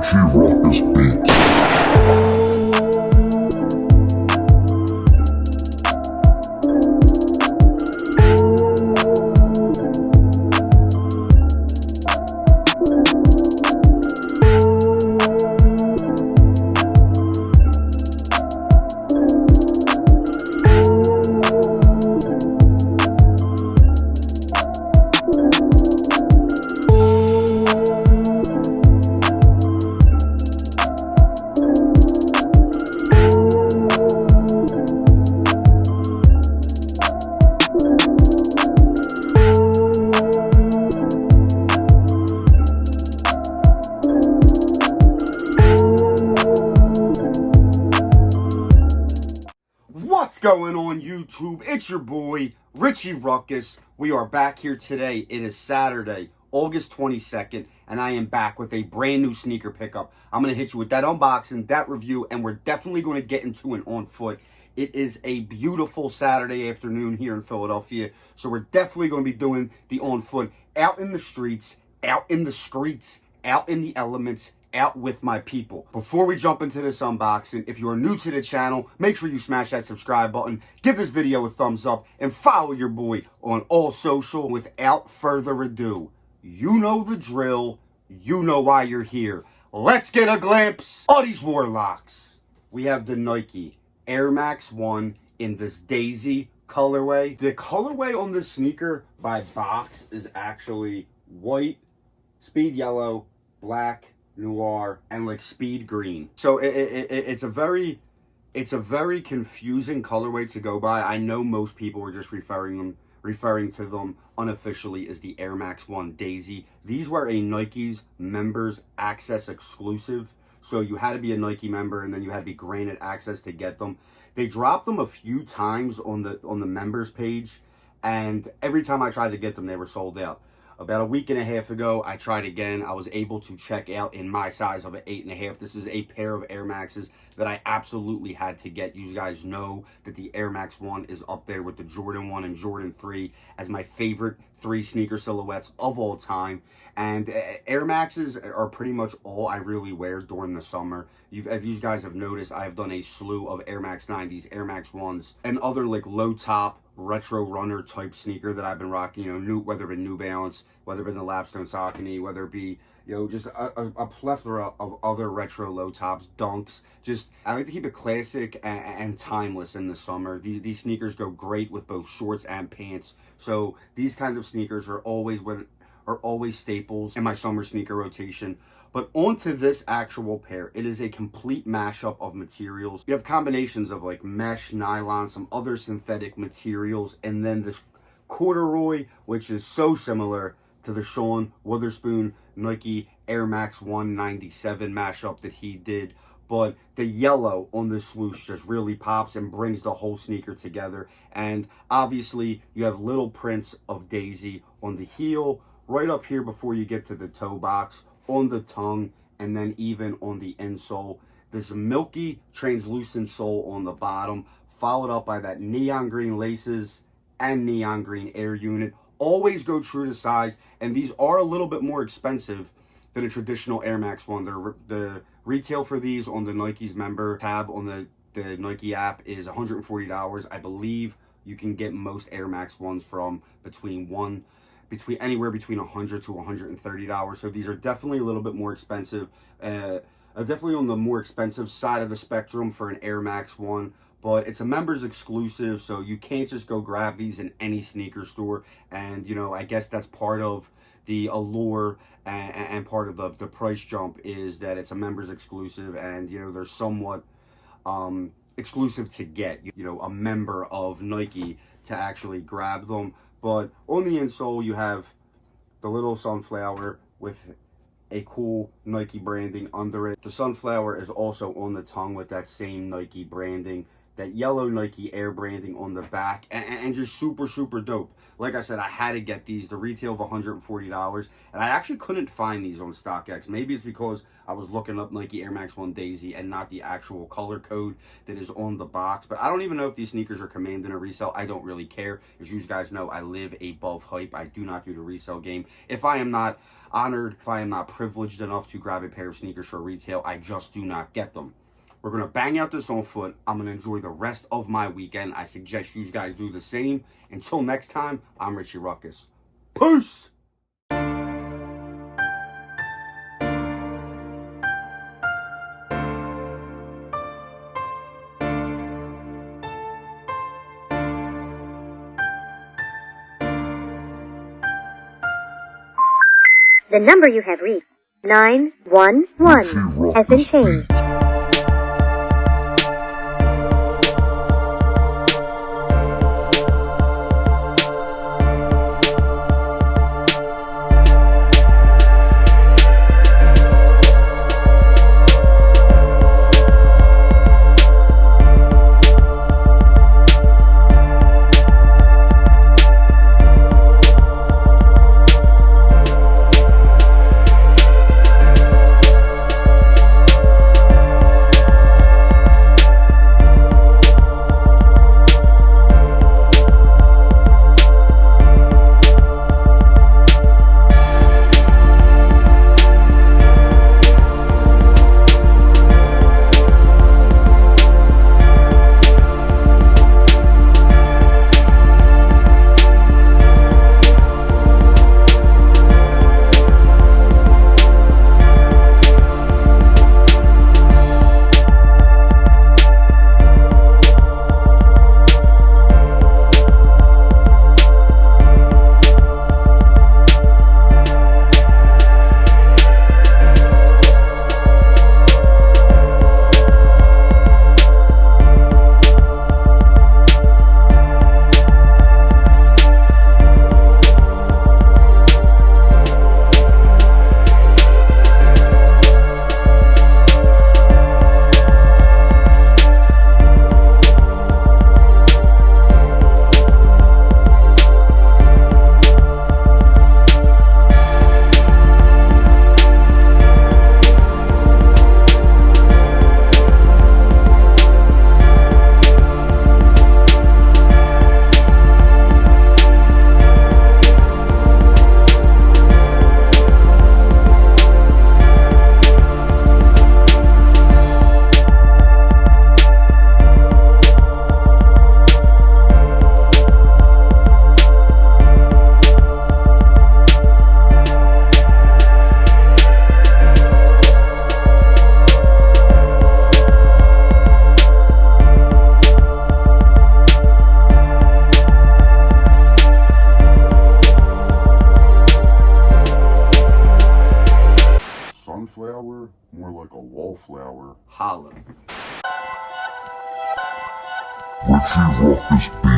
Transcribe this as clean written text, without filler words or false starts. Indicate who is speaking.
Speaker 1: Richie Ruckus Beats.
Speaker 2: What's going on YouTube? It's your boy, Richie Ruckus. We are back here today. It is Saturday, August 22nd, and I am back with a brand new sneaker pickup. I'm going to hit you with that unboxing, that review, and we're definitely going to get into an on foot. It is a beautiful Saturday afternoon here in Philadelphia, so we're definitely going to be doing the on foot out in the streets, out in the streets, out in the elements, out with my people. Before we jump into this unboxing, if you are new to the channel, make sure you smash that subscribe button, give this video a thumbs up, and follow your boy on all social. Without further ado, you know the drill, you know why you're here. Let's get a glimpse of these warlocks. We have the Nike Air Max 1 in this Daisy colorway. The colorway on this sneaker by box is actually white, speed yellow, black, noir, and like speed green. So it's a very confusing colorway to go by. I know most people are just referring to them unofficially as the Air Max 1 Daisy. These were a Nike's members access exclusive, so you had to be a Nike member and then you had to be granted access to get them. They dropped them a few times on the members page, and every time I tried to get them, they were sold out. About a week and a half ago, I tried again. I was able to check out in my size of an 8.5. This is a pair of Air Maxes that I absolutely had to get. You guys know that the Air Max 1 is up there with the Jordan 1 and Jordan 3 as my favorite 3 sneaker silhouettes of all time. And Air Maxes are pretty much all I really wear during the summer. If you guys have noticed, I've done a slew of Air Max 90s, Air Max 1s, and other like low top retro runner type sneaker that I've been rocking, you know, whether it be New Balance, whether it be the Lapstone Hammer, whether it be, you know, just a plethora of other retro low tops, dunks. Just, I like to keep it classic and timeless in the summer. These sneakers go great with both shorts and pants. So these kinds of sneakers are always staples in my summer sneaker rotation. But onto this actual pair, it is a complete mashup of materials. You have combinations of like mesh, nylon, some other synthetic materials, and then this corduroy, which is so similar to the Sean Wotherspoon Nike Air Max 197 mashup that he did. But the yellow on this swoosh just really pops and brings the whole sneaker together. And obviously, you have little prints of Daisy on the heel, right up here before you get to the toe box, on the tongue, and then even on the insole. This milky translucent sole on the bottom, followed up by that neon green laces and neon green air unit. Always go true to size, and these are a little bit more expensive than a traditional Air Max 1. The retail for these on the Nike's member tab on the Nike app is $140. I believe you can get most Air Max 1s from anywhere between $100 to $130. So these are definitely a little bit more expensive, definitely on the more expensive side of the spectrum for an Air Max 1, but it's a members exclusive, so you can't just go grab these in any sneaker store. And you know, I guess that's part of the allure and part of the price jump is that it's a members exclusive, and you know, they're somewhat exclusive to get, you know, a member of Nike to actually grab them. But on the insole, you have the little sunflower with a cool Nike branding under it. The sunflower is also on the tongue with that same Nike branding. That yellow Nike Air branding on the back, and just super, super dope. Like I said, I had to get these. The retail of $140, and I actually couldn't find these on StockX. Maybe it's because I was looking up Nike Air Max 1 Daisy and not the actual color code that is on the box. But I don't even know if these sneakers are commanding a resale. I don't really care. As you guys know, I live above hype. I do not do the resale game. If I am not honored, if I am not privileged enough to grab a pair of sneakers for retail, I just do not get them. We're going to bang out this on foot. I'm going to enjoy the rest of my weekend. I suggest you guys do the same. Until next time, I'm Richie Ruckus. Peace!
Speaker 3: The number you have reached, 911, has been changed.
Speaker 1: Sunflower, more like a wallflower.
Speaker 2: Holla.
Speaker 1: Richie Ruckus.